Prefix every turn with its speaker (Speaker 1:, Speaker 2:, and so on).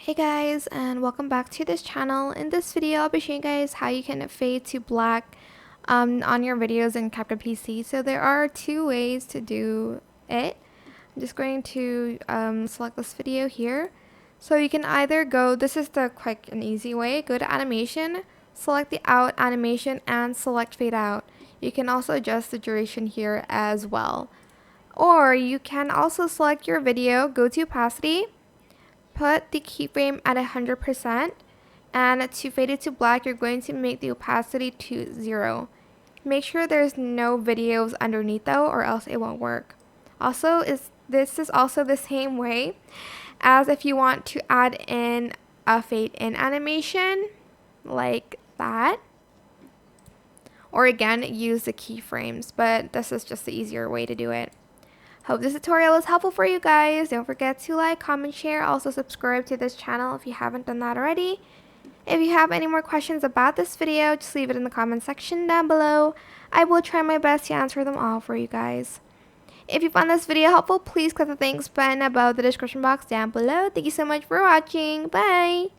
Speaker 1: Hey guys, and welcome back to this channel. In this video I'll be showing you guys how you can fade to black on your videos in CapCut PC. So there are two ways to do it. I'm just going to select this video here. So you can either go, this is the quick and easy way, go to animation, select the out animation and select fade out. You can also adjust the duration here as well. Or you can also select your video, go to opacity, put the keyframe at 100%, and to fade it to black, you're going to make the opacity to 0. Make sure there's no videos underneath though, or else it won't work. Also, this is also the same way as if you want to add in a fade in animation, like that. Or again, use the keyframes, but this is just the easier way to do it. Hope this tutorial is helpful for you guys. Don't forget to like, comment, share. Also subscribe to this channel if you haven't done that already. If you have any more questions about this video, just leave it in the comment section down below. I will try my best to answer them all for you guys. If you found this video helpful, please click the thanks button above the description box down below. Thank you so much for watching. Bye!